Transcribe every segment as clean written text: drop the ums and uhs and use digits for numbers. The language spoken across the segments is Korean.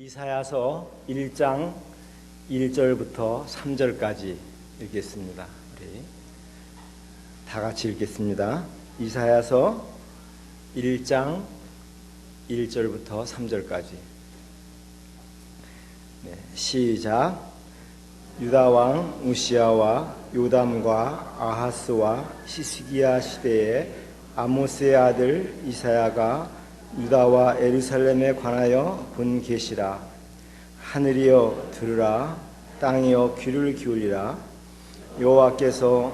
이사야서 1장 1절부터 3절까지 읽겠습니다. 우리 다 같이 읽겠습니다. 이사야서 1장 1절부터 3절까지. 시작. 유다 왕 우시야와 요담과 아하스와 히스기야 시대에 아모스의 아들 이사야가 유다와 예루살렘에 관하여 본 계시라. 하늘이여 들으라, 땅이여 귀를 기울이라. 여호와께서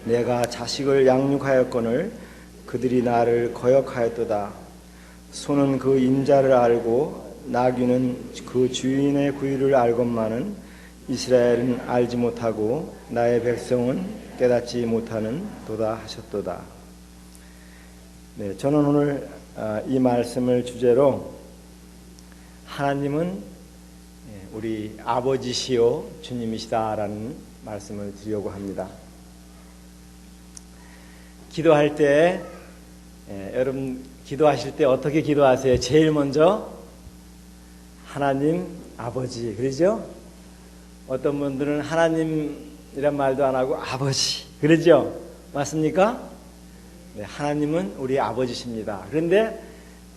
내가 자식을 양육하였거늘 그들이 나를 거역하였도다. 소는 그 임자를 알고 나귀는 그 주인의 구유를 알건만은 이스라엘은 알지 못하고 나의 백성은 깨닫지 못하는 도다 하셨도다. 저는 오늘 이 말씀을 주제로 하나님은 우리 아버지시요 주님이시다라는 말씀을 드리려고 합니다. 기도할 때 여러분 기도하실 때 어떻게 기도하세요? 제일 먼저 하나님 아버지 그러죠? 어떤 분들은 하나님이란 말도 안 하고 아버지 그러죠? 맞습니까? 네, 하나님은 우리 아버지십니다. 그런데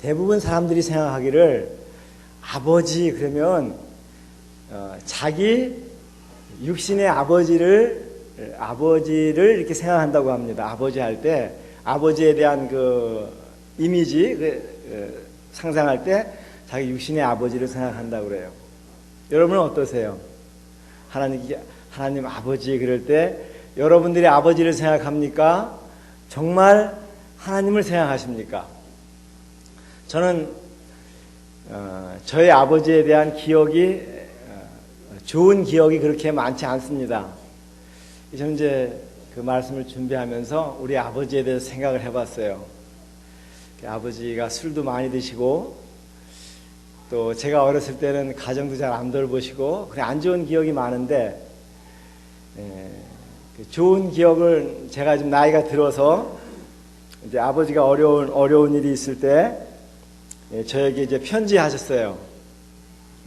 대부분 사람들이 생각하기를 아버지 그러면 자기 육신의 아버지를 이렇게 생각한다고 합니다. 아버지 할 때 아버지에 대한 그 이미지 상상할 때 자기 육신의 아버지를 생각한다고 그래요. 여러분은 어떠세요? 하나님 아버지 그럴 때 여러분들이 아버지를 생각합니까? 정말 하나님을 생각하십니까? 저는 저의 아버지에 대한 기억이 좋은 기억이 그렇게 많지 않습니다. 저는 이제 그 말씀을 준비하면서 우리 아버지에 대해서 생각을 해봤어요. 아버지가 술도 많이 드시고 또 제가 어렸을 때는 가정도 잘 안 돌보시고 그래 안 좋은 기억이 많은데 좋은 기억을 제가 좀 나이가 들어서 이제 아버지가 어려운 일이 있을 때 저에게 이제 편지하셨어요.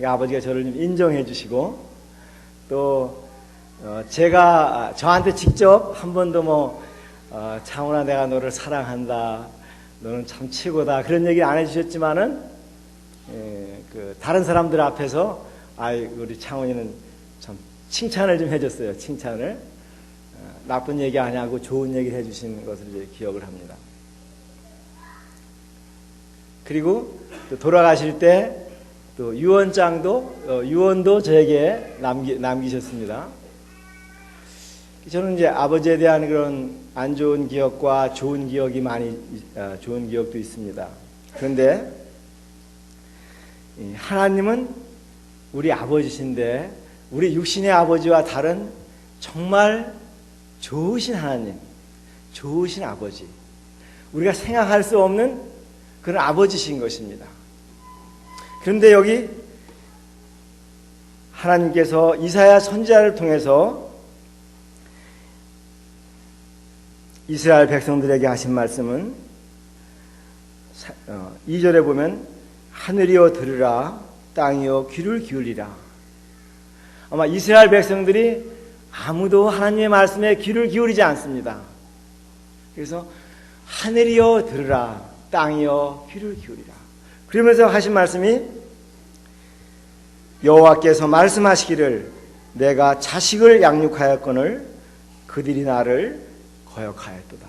아버지가 저를 좀 인정해 주시고 또 제가 저한테 직접 한 번도 창훈아 내가 너를 사랑한다, 너는 참 최고다 그런 얘기 안 해주셨지만은 다른 사람들 앞에서 우리 창훈이는 참 칭찬을 좀 해줬어요. 칭찬을. 나쁜 얘기 안 하고 좋은 얘기를 해주신 것을 이제 기억을 합니다. 그리고 또 돌아가실 때 또 유언도 저에게 남기셨습니다. 저는 이제 아버지에 대한 그런 안 좋은 기억과 좋은 기억이 좋은 기억도 있습니다. 그런데 하나님은 우리 아버지신데 우리 육신의 아버지와 다른 정말 좋으신 하나님, 좋으신 아버지, 우리가 생각할 수 없는 그런 아버지신 것입니다. 그런데 여기 하나님께서 이사야 선지자를 통해서 이스라엘 백성들에게 하신 말씀은 2절에 보면 하늘이여 들으라, 땅이여 귀를 기울이라. 아마 이스라엘 백성들이 아무도 하나님의 말씀에 귀를 기울이지 않습니다. 그래서 하늘이여 들으라, 땅이여 귀를 기울이라. 그러면서 하신 말씀이 여호와께서 말씀하시기를 내가 자식을 양육하였거늘 그들이 나를 거역하였도다.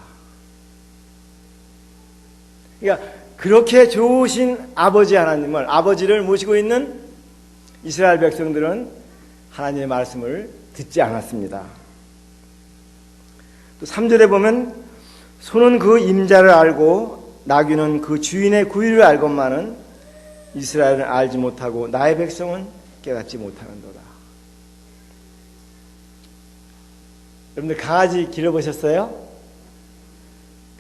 그러니까 그렇게 좋으신 아버지를 모시고 있는 이스라엘 백성들은 하나님의 말씀을 듣지 않았습니다. 또 3절에 보면 소는 그 임자를 알고 나귀는 그 주인의 구유를 알건만은 이스라엘은 알지 못하고 나의 백성은 깨닫지 못하는도다. 여러분들 강아지 길러보셨어요?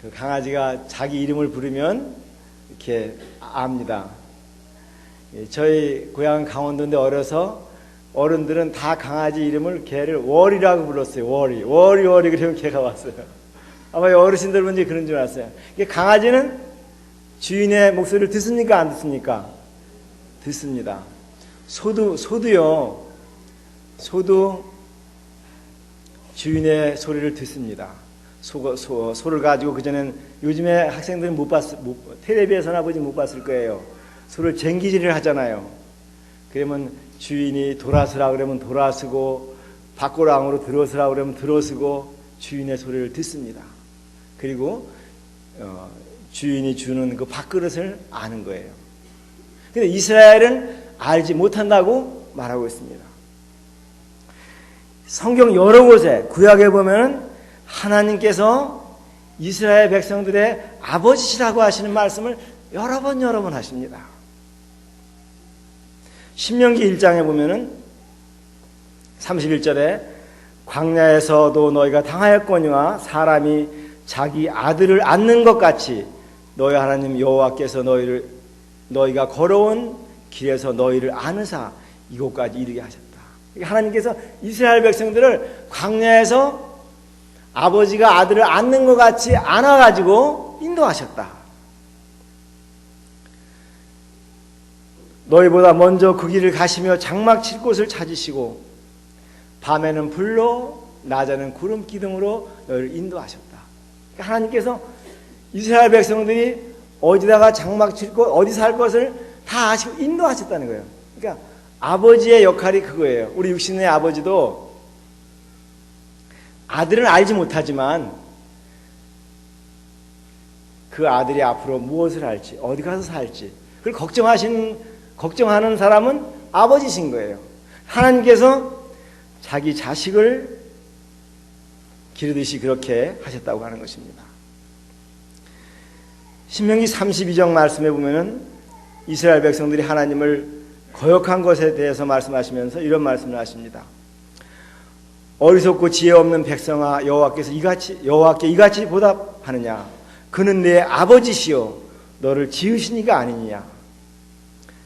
그 강아지가 자기 이름을 부르면 이렇게 압니다. 저희 고향은 강원도인데 어려서 어른들은 다 강아지 이름을 개를 월이라고 불렀어요. 월이 그러면 개가 왔어요. 아마 어르신들 분들이 그런 줄 알았어요. 강아지는 주인의 목소리를 듣습니까? 안 듣습니까? 듣습니다. 소도요. 소도 주인의 소리를 듣습니다. 소를 가지고 그전엔 요즘에 학생들은 텔레비에서나 보지 못 봤을 거예요. 소를 쟁기질을 하잖아요. 그러면 주인이 돌아서라 그러면 돌아서고 밖으로 안으로 들어서라 그러면 들어서고 주인의 소리를 듣습니다. 그리고 주인이 주는 그 밥그릇을 아는 거예요. 근데 이스라엘은 알지 못한다고 말하고 있습니다. 성경 여러 곳에 구약에 보면은 하나님께서 이스라엘 백성들의 아버지시라고 하시는 말씀을 여러 번 하십니다. 신명기 1장에 보면은 31절에 광야에서도 너희가 당하였거니와 사람이 자기 아들을 안는 것 같이 너희 하나님 여호와께서 너희가 걸어온 길에서 너희를 안으사 이곳까지 이르게 하셨다. 하나님께서 이스라엘 백성들을 광야에서 아버지가 아들을 안는 것 같이 안아가지고 인도하셨다. 너희보다 먼저 그 길을 가시며 장막 칠 곳을 찾으시고 밤에는 불로 낮에는 구름 기둥으로 너희를 인도하셨다. 그러니까 하나님께서 이스라엘 백성들이 어디다가 장막 칠 것, 어디서 할 것을 다 아시고 인도하셨다는 거예요. 그러니까 아버지의 역할이 그거예요. 우리 육신의 아버지도 아들은 알지 못하지만 그 아들이 앞으로 무엇을 할지, 어디 가서 살지, 그걸 걱정하는 사람은 아버지신 거예요. 하나님께서 자기 자식을 기르듯이 그렇게 하셨다고 하는 것입니다. 신명기 32장 말씀에 보면은 이스라엘 백성들이 하나님을 거역한 것에 대해서 말씀하시면서 이런 말씀을 하십니다. 어리석고 지혜 없는 백성아, 여호와께 이같이 보답하느냐? 그는 내 아버지시요 너를 지으신 이가 아니냐?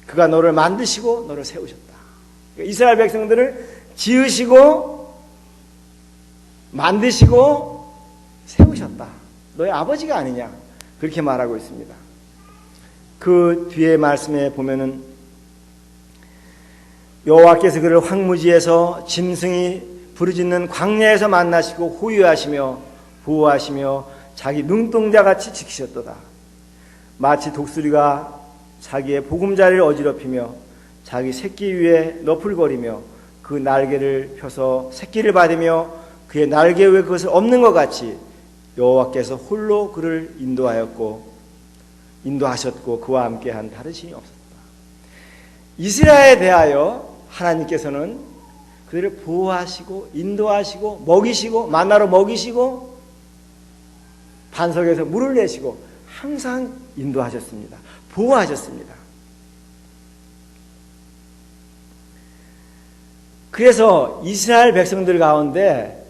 그가 너를 만드시고 너를 세우셨다. 그러니까 이스라엘 백성들을 지으시고 만드시고 세우셨다. 너의 아버지가 아니냐? 그렇게 말하고 있습니다. 그 뒤에 말씀에 보면은 여호와께서 그를 황무지에서 짐승이 부르짖는 광야에서 만나시고 호위하시며 보호하시며 자기 눈동자같이 지키셨도다. 마치 독수리가 자기의 보금자리를 어지럽히며 자기 새끼 위에 너풀거리며 그 날개를 펴서 새끼를 받으며 그의 날개 위에 그것을 엎는 것 같이 여호와께서 홀로 그를 인도하셨고 그와 함께한 다른 신이 없었다. 이스라엘에 대하여 하나님께서는 그들을 보호하시고 인도하시고 먹이시고 만나로 먹이시고 반석에서 물을 내시고 항상 인도하셨습니다. 보호하셨습니다. 그래서 이스라엘 백성들 가운데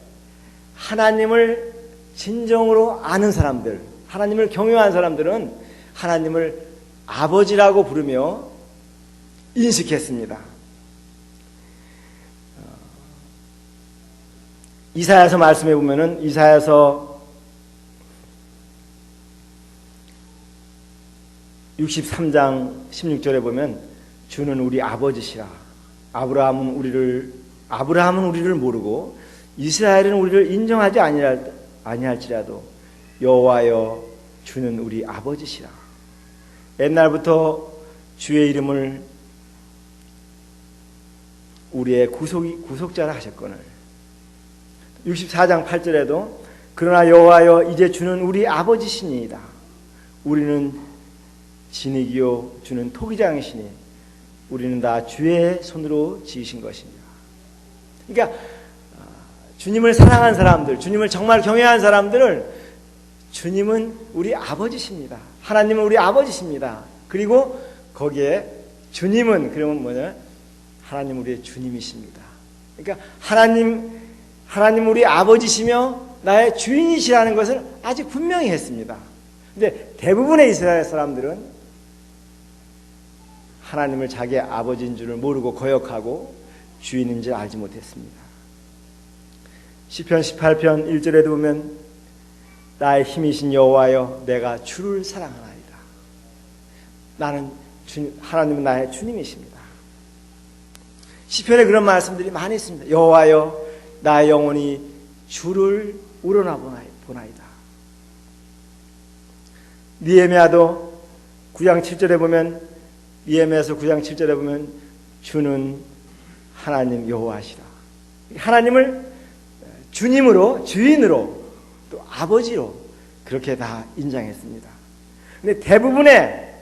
하나님을 진정으로 아는 사람들, 하나님을 경외한 사람들은 하나님을 아버지라고 부르며 인식했습니다. 이사야서 말씀해 보면은 이사야서 63장 16절에 보면 주는 우리 아버지시라. 아브라함은 우리를 모르고 이스라엘은 우리를 인정하지 아니할지라도 여호와여 주는 우리 아버지시라. 옛날부터 주의 이름을 우리의 구속자라 하셨거늘. 64장 8절에도 그러나 여호와여 이제 주는 우리 아버지시니이다. 우리는 진흙이요 주는 토기장이시니 우리는 다 주의 손으로 지으신 것입니다. 그러니까 주님을 사랑한 사람들, 주님을 정말 경외한 사람들을 주님은 우리 아버지십니다. 하나님은 우리 아버지십니다. 그리고 거기에 주님은 그러면 뭐냐? 하나님 우리의 주님이십니다. 그러니까 하나님 우리 아버지시며 나의 주인이시라는 것을 아주 분명히 했습니다. 근데 대부분의 이스라엘 사람들은 하나님을 자기의 아버지인 줄을 모르고 거역하고 주인인 줄 알지 못했습니다. 시편 18편 1절에도 보면 나의 힘이신 여호와여 내가 주를 사랑하나이다. 나는 하나님은 나의 주님이십니다. 시편에 그런 말씀들이 많이 있습니다. 여호와여 나의 영혼이 주를 우러나 보나이다. 느헤미야도 9장 7절에 보면, 느헤미야서 9장 7절에 보면 주는 하나님 여호와시라. 하나님을 주님으로, 주인으로, 또 아버지로 그렇게 다 인정했습니다. 근데 대부분의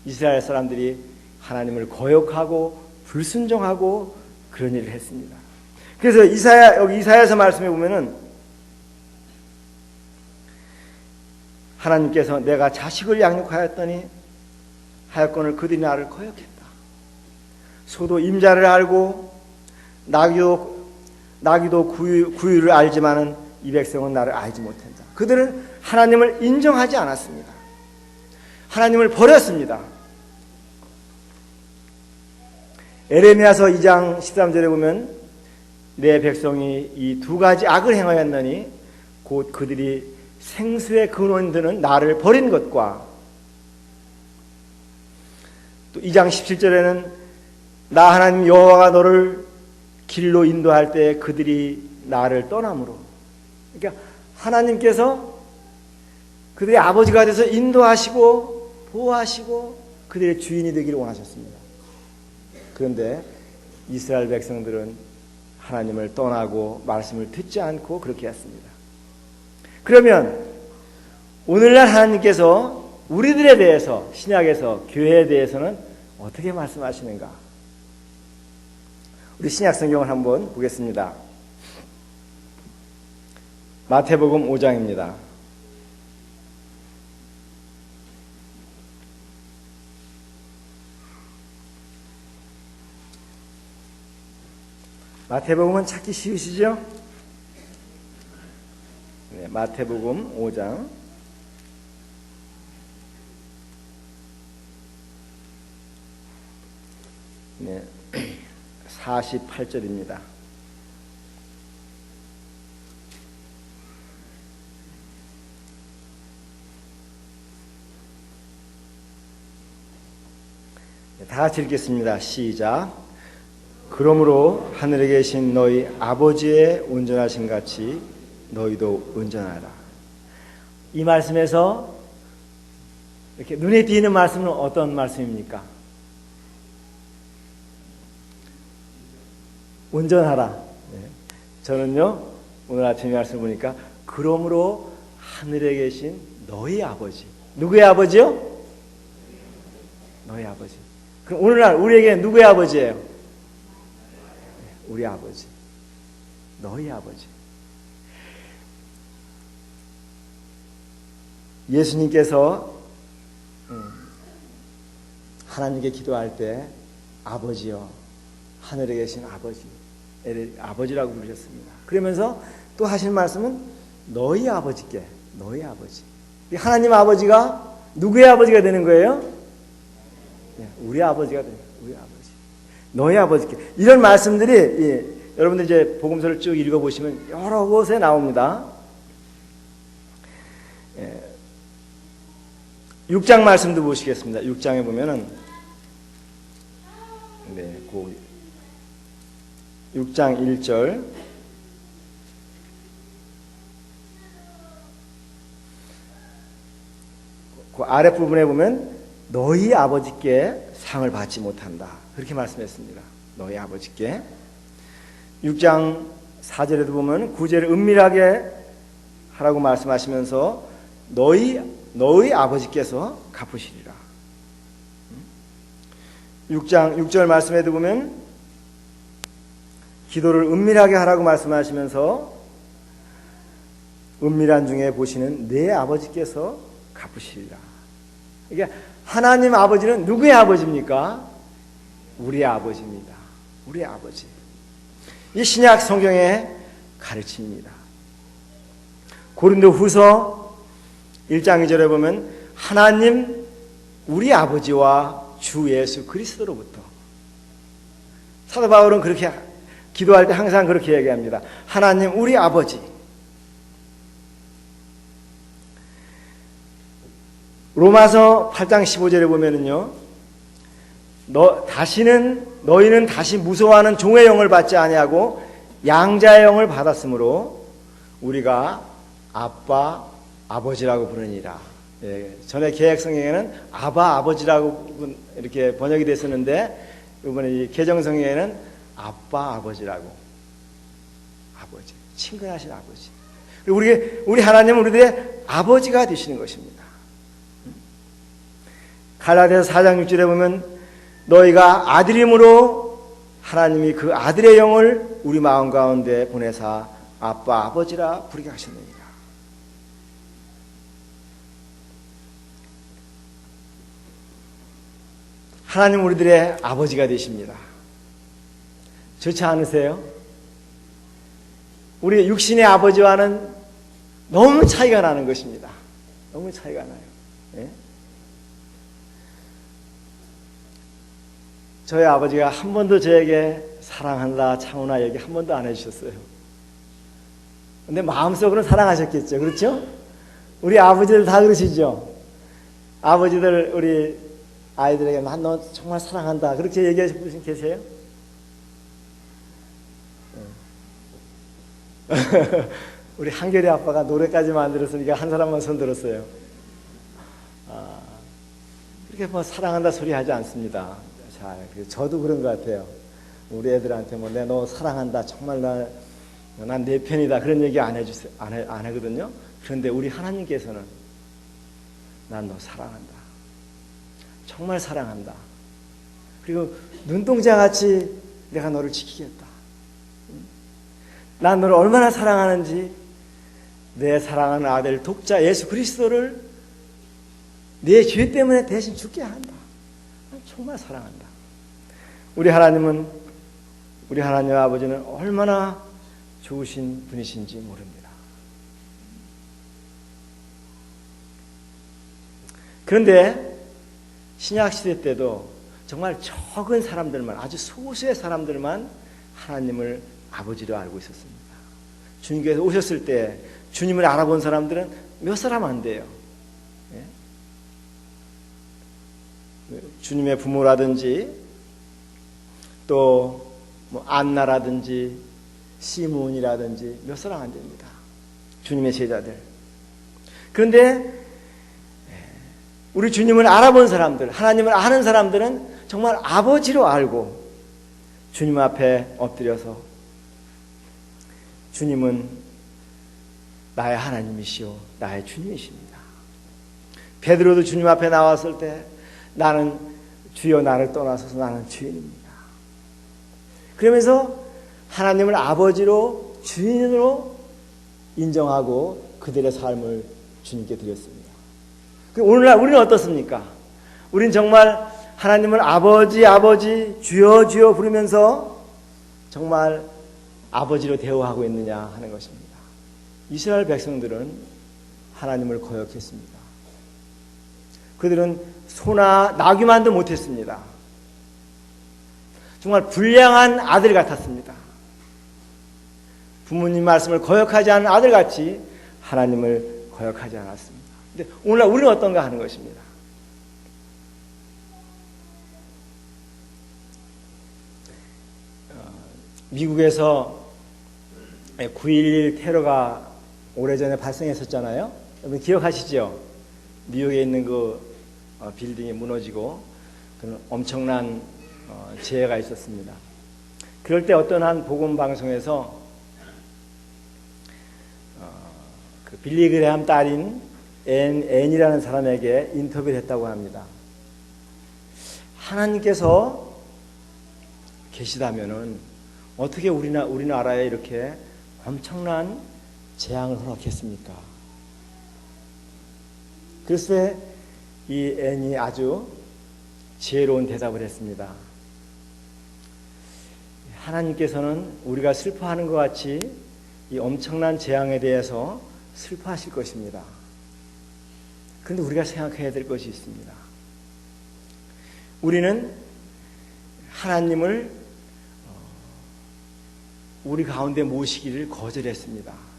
이스라엘 사람들이 하나님을 거역하고 불순종하고 그런 일을 했습니다. 그래서 여기 이사야서 말씀해 보면은 하나님께서 내가 자식을 양육하였더니 하였거늘 그들이 나를 거역했다. 소도 임자를 알고 나귀도 구유를 알지만은 이 백성은 나를 알지 못한다. 그들은 하나님을 인정하지 않았습니다. 하나님을 버렸습니다. 에레미야서 2장 13절에 보면 내 백성이 이 두 가지 악을 행하였느니 곧 그들이 생수의 근원이 되는 나를 버린 것과, 또 2장 17절에는 나 하나님 여호와가 너를 길로 인도할 때 그들이 나를 떠남으로. 그러니까 하나님께서 그들의 아버지가 돼서 인도하시고 보호하시고 그들의 주인이 되기를 원하셨습니다. 그런데 이스라엘 백성들은 하나님을 떠나고 말씀을 듣지 않고 그렇게 했습니다. 그러면 오늘날 하나님께서 우리들에 대해서, 신약에서 교회에 대해서는 어떻게 말씀하시는가? 우리 신약 성경을 한번 보겠습니다. 마태복음 5장입니다. 마태복음은 찾기 쉬우시죠? 네, 마태복음 5장 네, 48절입니다. 네, 다 같이 읽겠습니다. 시작. 그러므로 하늘에 계신 너희 아버지의 온전하신 같이 너희도 온전하라. 이 말씀에서 이렇게 눈에 띄는 말씀은 어떤 말씀입니까? 온전하라. 네. 저는요 오늘 아침에 말씀을 보니까 그러므로 하늘에 계신 너희 아버지. 누구의 아버지요? 너희 아버지. 그럼 오늘날 우리에게 누구의 아버지예요? 우리 아버지, 너희 아버지. 예수님께서 하나님께 기도할 때 아버지여, 하늘에 계신 아버지, 아버지라고 부르셨습니다. 그러면서 또 하신 말씀은 너희 아버지께, 너희 아버지. 하나님 아버지가 누구의 아버지가 되는 거예요? 우리 아버지가 되는 거예요. 우리 아버지. 너희 아버지께. 이런 말씀들이 여러분들 이제 복음서를 쭉 읽어보시면 여러 곳에 나옵니다. 6장 말씀도 보시겠습니다. 6장에 보면은 네, 6장 1절 그 아랫부분에 보면 너희 아버지께 상을 받지 못한다. 그렇게 말씀했습니다. 너희 아버지께. 6장 4절에도 보면 9절을 은밀하게 하라고 말씀하시면서 너희 아버지께서 갚으시리라. 6장 6절 말씀에도 보면 기도를 은밀하게 하라고 말씀하시면서 은밀한 중에 보시는 내 아버지께서 갚으시리라. 그러니까 하나님 아버지는 누구의 아버지입니까? 우리의 아버지입니다. 우리의 아버지. 이 신약 성경의 가르침입니다. 고린도후서 1장 2절에 보면 하나님 우리 아버지와 주 예수 그리스도로부터. 사도 바울은 그렇게 기도할 때 항상 그렇게 얘기합니다. 하나님 우리 아버지. 로마서 8장 15절에 보면은요, 너희는 다시 무서워하는 종의 영을 받지 아니하고 양자의 영을 받았으므로 우리가 아빠 아버지라고 부르니라. 예, 전에 개역성경에는 아바 아버지라고 이렇게 번역이 됐었는데 이번에 이 개정성경에는 아빠 아버지라고, 아버지, 친근하신 아버지. 그리고 우리 하나님은 우리들의 아버지가 되시는 것입니다. 갈라디아서 4장 6절에 보면 너희가 아들임으로 하나님이 그 아들의 영을 우리 마음 가운데 보내사 아빠 아버지라 부르게 하셨느니라. 하나님 우리들의 아버지가 되십니다. 좋지 않으세요? 우리 육신의 아버지와는 너무 차이가 나는 것입니다. 너무 차이가 나요. 예? 저희 아버지가 한 번도 저에게 사랑한다, 창훈아 얘기 한 번도 안 해주셨어요. 근데 마음속으로는 사랑하셨겠죠. 그렇죠? 우리 아버지들 다 그러시죠? 아버지들 우리 아이들에게 난 너 정말 사랑한다 그렇게 얘기하시는 분 계세요? 우리 한결이 아빠가 노래까지 만들었으니까 한 사람만 손 들었어요. 그렇게 뭐 사랑한다 소리 하지 않습니다. 자, 저도 그런 것 같아요. 우리 애들한테 뭐 내 너 사랑한다 정말 난 내 편이다 그런 얘기 안 하거든요. 그런데 우리 하나님께서는 난 너 사랑한다. 정말 사랑한다. 그리고 눈동자같이 내가 너를 지키겠다. 난 너를 얼마나 사랑하는지 내 사랑하는 아들 독자 예수 그리스도를 내 죄 때문에 대신 죽게 한다. 난 정말 사랑한다. 우리 하나님 아버지는 얼마나 좋으신 분이신지 모릅니다. 그런데 신약시대 때도 정말 적은 사람들만, 아주 소수의 사람들만 하나님을 아버지로 알고 있었습니다. 주님께서 오셨을 때 주님을 알아본 사람들은 몇 사람 안 돼요. 예? 주님의 부모라든지 또 뭐 안나라든지 시므온이라든지 몇 사람 안 됩니다. 주님의 제자들. 그런데 우리 주님을 알아본 사람들, 하나님을 아는 사람들은 정말 아버지로 알고 주님 앞에 엎드려서 주님은 나의 하나님이시오, 나의 주님이십니다. 베드로도 주님 앞에 나왔을 때 나는 주여 나를 떠나서서 나는 죄인입니다. 그러면서 하나님을 아버지로 주인으로 인정하고 그들의 삶을 주님께 드렸습니다. 오늘날 우리는 어떻습니까? 우리는 정말 하나님을 아버지 아버지 주여 주여 부르면서 정말 아버지로 대우하고 있느냐 하는 것입니다. 이스라엘 백성들은 하나님을 거역했습니다. 그들은 소나 나귀만도 못했습니다. 정말 불량한 아들 같았습니다. 부모님 말씀을 거역하지 않은 아들같이 하나님을 거역하지 않았습니다. 근데 오늘날 우리는 어떤가 하는 것입니다. 미국에서 9.11 테러가 오래전에 발생했었잖아요. 여러분 기억하시죠? 뉴욕에 있는 그 빌딩이 무너지고 그런 엄청난 재해가 있었습니다. 그럴 때 어떤 한 복음방송에서 그 빌리 그레함 딸인 앤이라는 사람에게 인터뷰를 했다고 합니다. 하나님께서 계시다면은 어떻게 우리나라에 이렇게 엄청난 재앙을 허락했습니까? 그래서 이 앤이 아주 지혜로운 대답을 했습니다. 하나님께서는 우리가 슬퍼하는 것 같이 이 엄청난 재앙에 대해서 슬퍼하실 것입니다. 그런데 우리가 생각해야 될 것이 있습니다. 우리는 하나님을 우리 가운데 모시기를 거절했습니다.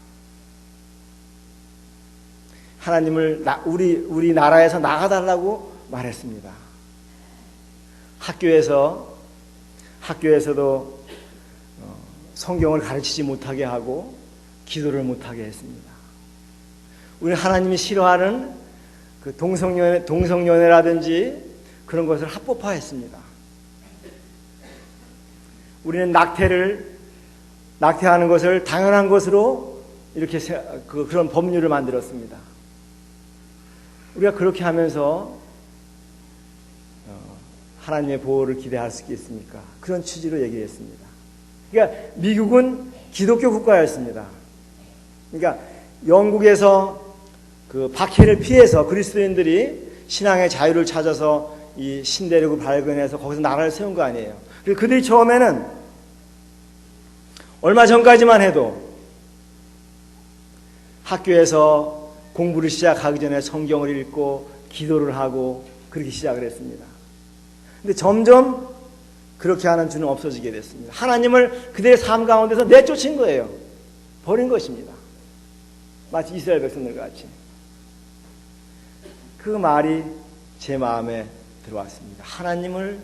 하나님을 우리 나라에서 나가달라고 말했습니다. 학교에서도 성경을 가르치지 못하게 하고 기도를 못하게 했습니다. 우리 하나님이 싫어하는 그 동성연애라든지 그런 것을 합법화했습니다. 우리는 낙태하는 것을 당연한 것으로 이렇게 그런 법률을 만들었습니다. 우리가 그렇게 하면서 하나님의 보호를 기대할 수 있겠습니까? 그런 취지로 얘기했습니다. 그러니까 미국은 기독교 국가였습니다. 그러니까 영국에서 그 박해를 피해서 그리스도인들이 신앙의 자유를 찾아서 이 신대륙을 발견해서 거기서 나라를 세운 거 아니에요. 그래서 그들이 처음에는 얼마 전까지만 해도 학교에서 공부를 시작하기 전에 성경을 읽고 기도를 하고 그렇게 시작을 했습니다. 근데 점점 그렇게 하는 주는 없어지게 됐습니다. 하나님을 그들의 삶 가운데서 내쫓은 거예요. 버린 것입니다. 마치 이스라엘 백성들 같이. 그 말이 제 마음에 들어왔습니다. 하나님을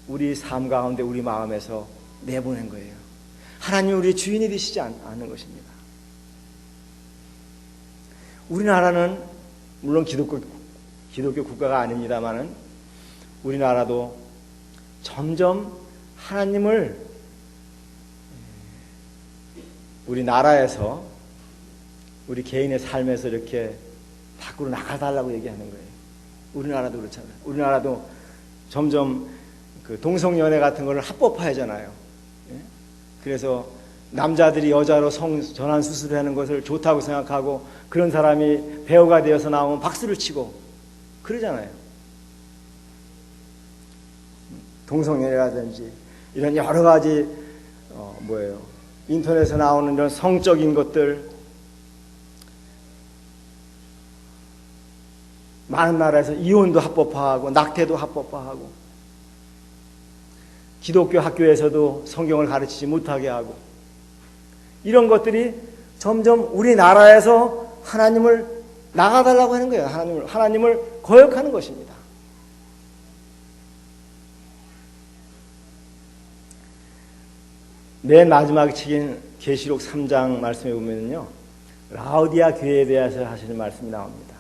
우리 삶 가운데 우리 마음에서 내보낸 거예요. 하나님 우리 주인이 되시지 않는 것입니다. 우리나라는 물론 기독교 국가가 아닙니다만은 우리나라도 점점 하나님을 우리 나라에서 우리 개인의 삶에서 이렇게 밖으로 나가달라고 얘기하는 거예요. 우리나라도 그렇잖아요. 우리나라도 점점 그 동성연애 같은 거를 합법화하잖아요. 그래서 남자들이 여자로 전환 수술을 하는 것을 좋다고 생각하고 그런 사람이 배우가 되어서 나오면 박수를 치고 그러잖아요. 동성연애라든지 이런 여러 가지 인터넷에 나오는 이런 성적인 것들 많은 나라에서 이혼도 합법화하고 낙태도 합법화하고 기독교 학교에서도 성경을 가르치지 못하게 하고 이런 것들이 점점 우리나라에서 하나님을 나가달라고 하는 거예요. 하나님을 거역하는 것입니다. 맨 마지막 책인 계시록 3장 말씀에 보면요, 라오디아 교회에 대해서 하시는 말씀이 나옵니다.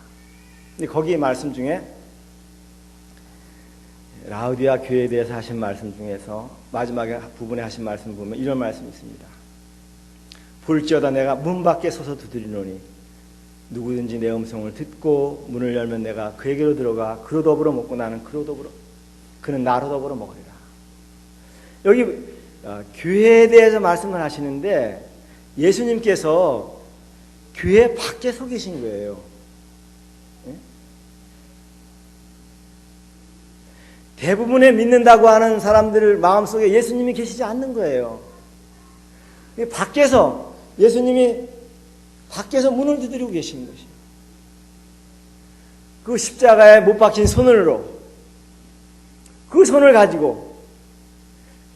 근데 거기 말씀 중에 라오디아 교회에 대해서 하신 말씀 중에서 마지막에 부분에 하신 말씀 보면 이런 말씀이 있습니다. 볼지어다 내가 문 밖에 서서 두드리노니 누구든지 내 음성을 듣고 문을 열면 내가 그에게로 들어가 그로 더불어 먹고 나는 그로 더불어 그는 나로 더불어 먹으리라. 여기 교회에 대해서 말씀을 하시는데 예수님께서 교회 밖에 서 계신 거예요. 대부분의 믿는다고 하는 사람들 마음속에 예수님이 계시지 않는 거예요. 밖에서 예수님이 밖에서 문을 두드리고 계신 것이에요. 그 십자가에 못 박힌 손으로 그 손을 가지고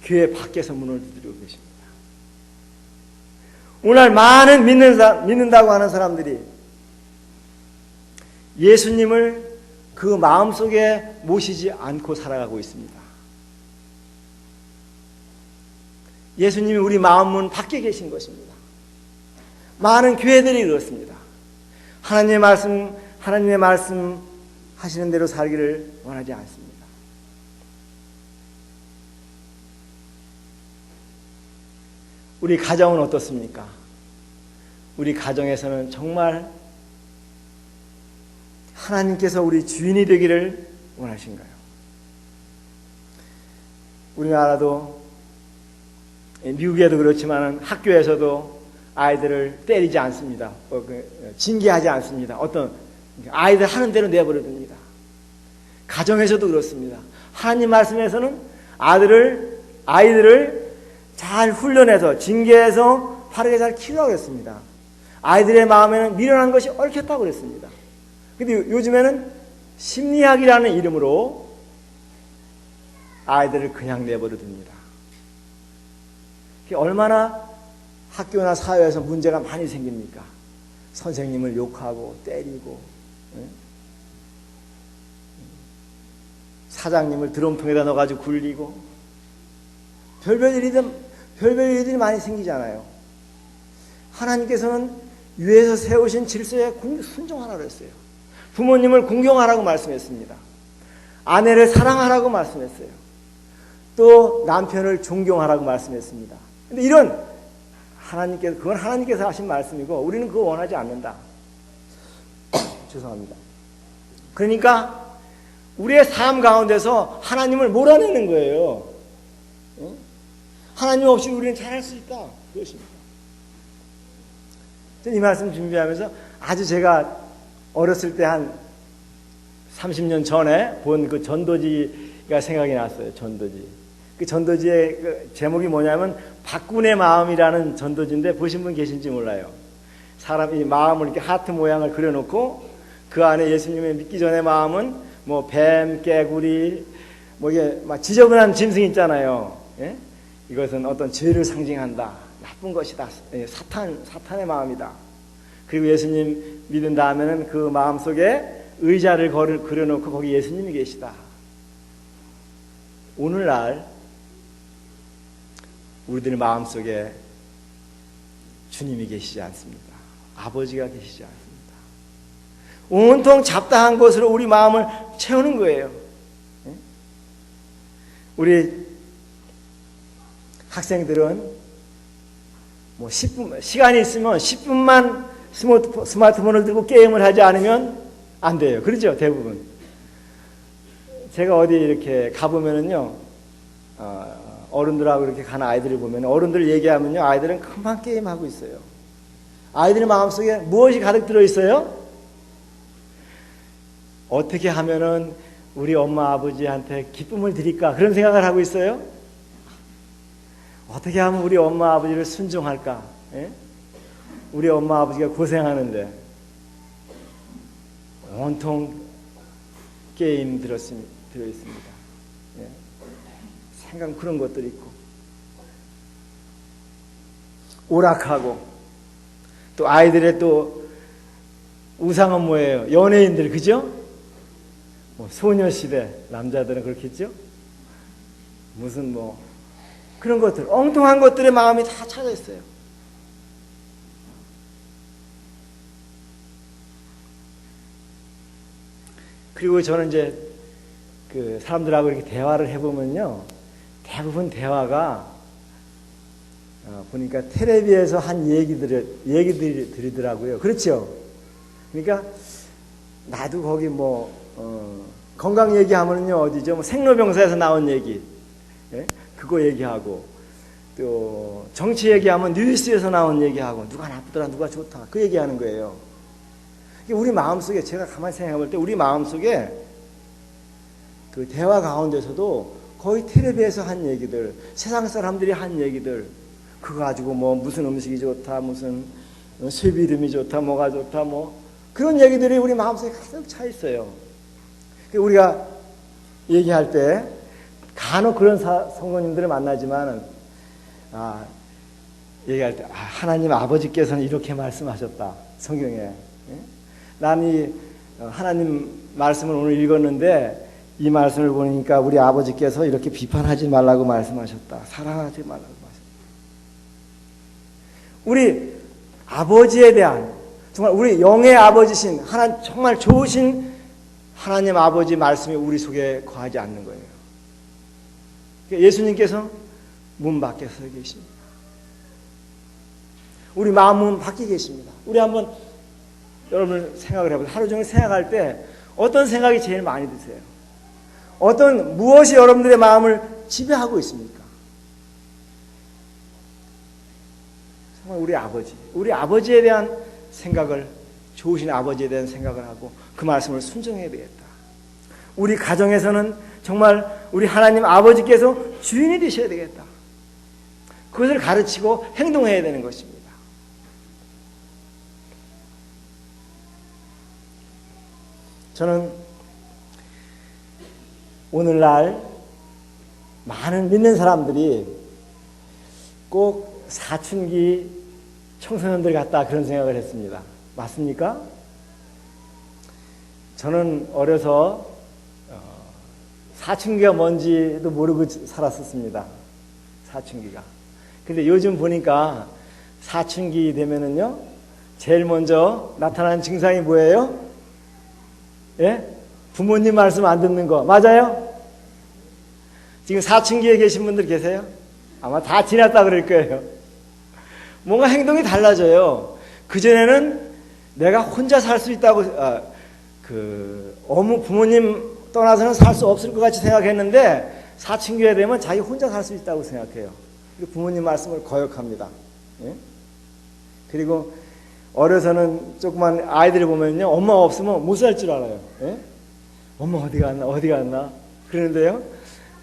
교회 밖에서 문을 두드리고 계십니다. 오늘 많은 믿는다고 하는 사람들이 예수님을 그 마음속에 모시지 않고 살아가고 있습니다. 예수님이 우리 마음 문 밖에 계신 것입니다. 많은 교회들이 그렇습니다. 하나님의 말씀 하시는 대로 살기를 원하지 않습니다. 우리 가정은 어떻습니까? 우리 가정에서는 정말 하나님께서 우리 주인이 되기를 원하신가요? 우리나라도 미국에도 그렇지만 학교에서도 아이들을 때리지 않습니다. 징계하지 않습니다. 아이들 하는 대로 내버려 둡니다. 가정에서도 그렇습니다. 하나님 말씀에서는 아이들을 잘 훈련해서 징계해서 바르게 잘 키우라고 했습니다. 아이들의 마음에는 미련한 것이 얽혔다고 그랬습니다. 근데 요즘에는 심리학이라는 이름으로 아이들을 그냥 내버려 둡니다. 얼마나 학교나 사회에서 문제가 많이 생깁니까? 선생님을 욕하고 때리고 사장님을 드럼통에다 넣어가지고 굴리고 별별 일들이 많이 생기잖아요. 하나님께서는 위에서 세우신 질서에 순종하라고 했어요. 부모님을 공경하라고 말씀했습니다. 아내를 사랑하라고 말씀했어요. 또 남편을 존경하라고 말씀했습니다. 근데 그건 하나님께서 하신 말씀이고 우리는 그거 원하지 않는다. 죄송합니다. 그러니까 우리의 삶 가운데서 하나님을 몰아내는 거예요. 하나님 없이 우리는 잘할 수 있다. 그것입니다. 이 말씀 준비하면서 아주 제가 어렸을 때 한 30년 전에 본 그 전도지가 생각이 났어요. 전도지. 그 전도지의 그 제목이 뭐냐면 박군의 마음이라는 전도지인데 보신 분 계신지 몰라요. 사람이 마음을 이렇게 하트 모양을 그려놓고 그 안에 예수님을 믿기 전의 마음은 뭐 뱀, 깨구리, 뭐 이게 막 지저분한 짐승 있잖아요. 예? 이것은 어떤 죄를 상징한다. 나쁜 것이다. 사탄의 마음이다. 그리고 예수님 믿은 다음에는 그 마음 속에 의자를 그려놓고 거기 예수님이 계시다. 오늘날 우리들 마음 속에 주님이 계시지 않습니다. 아버지가 계시지 않습니다. 온통 잡다한 것으로 우리 마음을 채우는 거예요. 우리 학생들은 뭐 10분, 시간이 있으면 10분만 스마트폰을 들고 게임을 하지 않으면 안 돼요. 그렇죠? 대부분. 제가 어디 이렇게 가보면은요, 어른들하고 이렇게 가는 아이들을 보면 어른들 얘기하면요, 아이들은 금방 게임하고 있어요. 아이들의 마음속에 무엇이 가득 들어있어요? 어떻게 하면은 우리 엄마 아버지한테 기쁨을 드릴까? 그런 생각을 하고 있어요. 어떻게 하면 우리 엄마 아버지를 순종할까? 예? 우리 엄마 아버지가 고생하는데 온통 게임 들어있습니다. 예. 생각 그런 것들이 있고 오락하고 또 아이들의 또 우상은 뭐예요? 연예인들, 그죠? 뭐 소녀시대 남자들은 그렇겠죠? 무슨 뭐 그런 것들, 엉뚱한 것들의 마음이 다 차져 있어요. 그리고 저는 이제 그 사람들하고 이렇게 대화를 해보면요, 대부분 대화가 보니까 텔레비에서 한 얘기들이 들리더라고요. 그렇죠? 그러니까 나도 거기 뭐 건강 얘기하면요 어디죠? 뭐 생로병사에서 나온 얘기, 예? 그거 얘기하고 또 정치 얘기하면 뉴스에서 나온 얘기하고 누가 나쁘더라, 누가 좋다, 그 얘기하는 거예요. 우리 마음속에 제가 가만히 생각해 볼 때 우리 마음속에 그 대화 가운데서도 거의 텔레비에서 한 얘기들, 세상 사람들이 한 얘기들, 그거 가지고 뭐 무슨 음식이 좋다, 무슨 쇠비름이 좋다, 뭐가 좋다, 뭐 그런 얘기들이 우리 마음속에 가득 차 있어요. 우리가 얘기할 때 간혹 그런 성도님들을 만나지만 얘기할 때 하나님 아버지께서는 이렇게 말씀하셨다, 성경에. 난 이 하나님 말씀을 오늘 읽었는데 이 말씀을 보니까 우리 아버지께서 이렇게 비판하지 말라고 말씀하셨다, 사랑하지 말라고 말씀하셨다. 우리 아버지에 대한, 정말 우리 영의 아버지신 하나님, 정말 좋으신 하나님 아버지 말씀이 우리 속에 거하지 않는 거예요. 예수님께서 문 밖에 서 계십니다. 우리 마음 문 밖에 계십니다. 우리 한번 여러분 생각을 해보세요. 하루 종일 생각할 때 어떤 생각이 제일 많이 드세요? 무엇이 여러분들의 마음을 지배하고 있습니까? 정말 우리 아버지에 대한 생각을, 좋으신 아버지에 대한 생각을 하고 그 말씀을 순종해야 되겠다. 우리 가정에서는 정말 우리 하나님 아버지께서 주인이 되셔야 되겠다. 그것을 가르치고 행동해야 되는 것입니다. 저는 오늘날 많은 믿는 사람들이 꼭 사춘기 청소년들 같다, 그런 생각을 했습니다. 맞습니까? 저는 어려서 사춘기가 뭔지도 모르고 살았었습니다. 사춘기가. 근데 요즘 보니까 사춘기 되면은요, 제일 먼저 나타나는 증상이 뭐예요? 예? 부모님 말씀 안 듣는 거. 맞아요? 지금 사춘기에 계신 분들 계세요? 아마 다 지났다 그럴 거예요. 뭔가 행동이 달라져요. 그전에는 내가 혼자 살 수 있다고, 부모님 떠나서는 살 수 없을 것 같이 생각했는데, 사춘기에 되면 자기 혼자 살 수 있다고 생각해요. 그리고 부모님 말씀을 거역합니다. 예? 그리고 어려서는 조그만 아이들을 보면요, 엄마가 없으면 못 살 줄 알아요. 예? 엄마 어디 갔나, 어디 갔나. 그러는데요,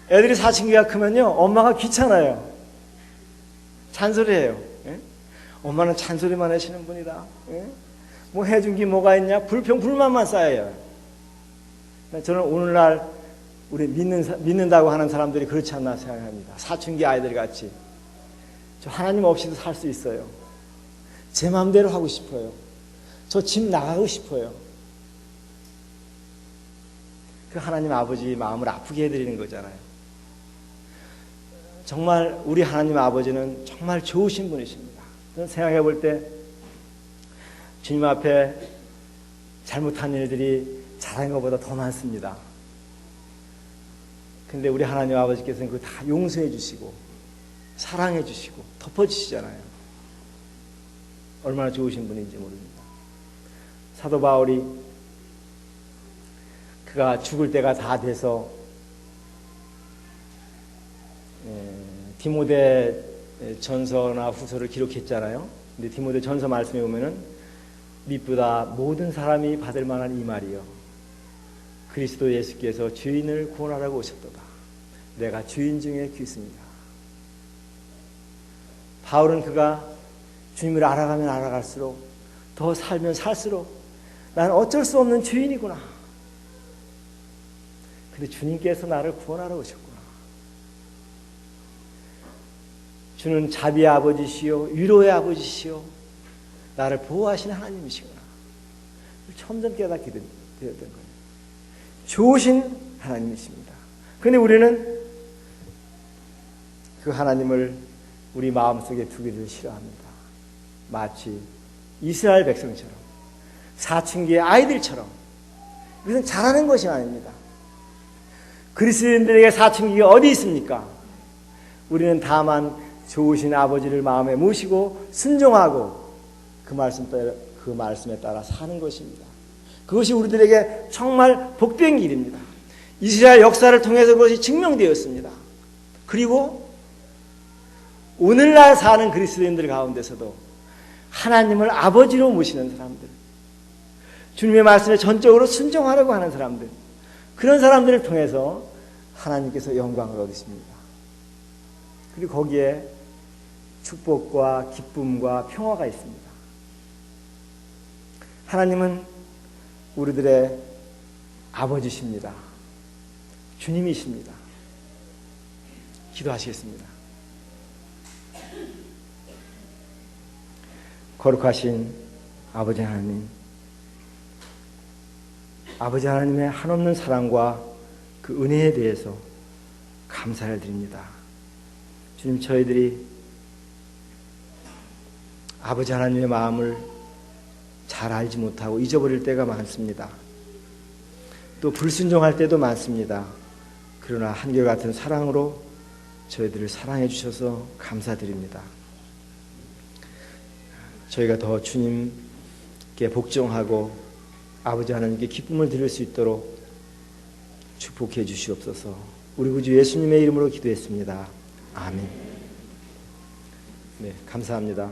애들이 사춘기가 크면요, 엄마가 귀찮아요. 잔소리해요. 예? 엄마는 잔소리만 하시는 분이다. 예? 뭐 해준 게 뭐가 있냐? 불만만 쌓여요. 저는 오늘날 우리 믿는다고 하는 사람들이 그렇지 않나 생각합니다. 사춘기 아이들 같이. 저 하나님 없이도 살 수 있어요. 제 마음대로 하고 싶어요. 저 집 나가고 싶어요. 그 하나님 아버지 마음을 아프게 해드리는 거잖아요. 정말 우리 하나님 아버지는 정말 좋으신 분이십니다. 저는 생각해 볼 때 주님 앞에 잘못한 일들이 잘한 것보다 더 많습니다. 근데 우리 하나님 아버지께서는 그거 다 용서해 주시고 사랑해 주시고 덮어주시잖아요. 얼마나 좋으신 분인지 모릅니다. 사도 바울이 그가 죽을 때가 다 돼서 디모데 전서나 후서를 기록했잖아요. 근데 디모데 전서 말씀에 보면은 밑보다 모든 사람이 받을 만한 이 말이요. 그리스도 예수께서 주인을 구원하라고 오셨도다. 내가 주인 중에 귀습니다. 바울은 그가 주님을 알아가면 알아갈수록 더 살면 살수록 나는 어쩔 수 없는 주인이구나. 근데 주님께서 나를 구원하러 오셨구나. 주는 자비의 아버지시요 위로의 아버지시요 나를 보호하시는 하나님이시구나. 처음 전 깨닫게 되었던 거예요. 좋으신 하나님이십니다. 그런데 우리는 그 하나님을 우리 마음속에 두기를 싫어합니다. 마치 이스라엘 백성처럼, 사춘기의 아이들처럼. 이것은 잘하는 것이 아닙니다. 그리스도인들에게 사춘기가 어디 있습니까? 우리는 다만 좋으신 아버지를 마음에 모시고 순종하고 그 말씀에 따라 사는 것입니다. 그것이 우리들에게 정말 복된 길입니다. 이스라엘 역사를 통해서 그것이 증명되었습니다. 그리고 오늘날 사는 그리스도인들 가운데서도 하나님을 아버지로 모시는 사람들, 주님의 말씀에 전적으로 순종하려고 하는 사람들, 그런 사람들을 통해서 하나님께서 영광을 얻으십니다. 그리고 거기에 축복과 기쁨과 평화가 있습니다. 하나님은 우리들의 아버지십니다. 주님이십니다. 기도하시겠습니다. 거룩하신 아버지 하나님, 아버지 하나님의 한없는 사랑과 그 은혜에 대해서 감사를 드립니다. 주님, 저희들이 아버지 하나님의 마음을 잘 알지 못하고 잊어버릴 때가 많습니다. 또 불순종할 때도 많습니다. 그러나 한결같은 사랑으로 저희들을 사랑해 주셔서 감사드립니다. 저희가 더 주님께 복종하고 아버지 하나님께 기쁨을 드릴 수 있도록 축복해 주시옵소서. 우리 구주 예수님의 이름으로 기도했습니다. 아멘. 네, 감사합니다.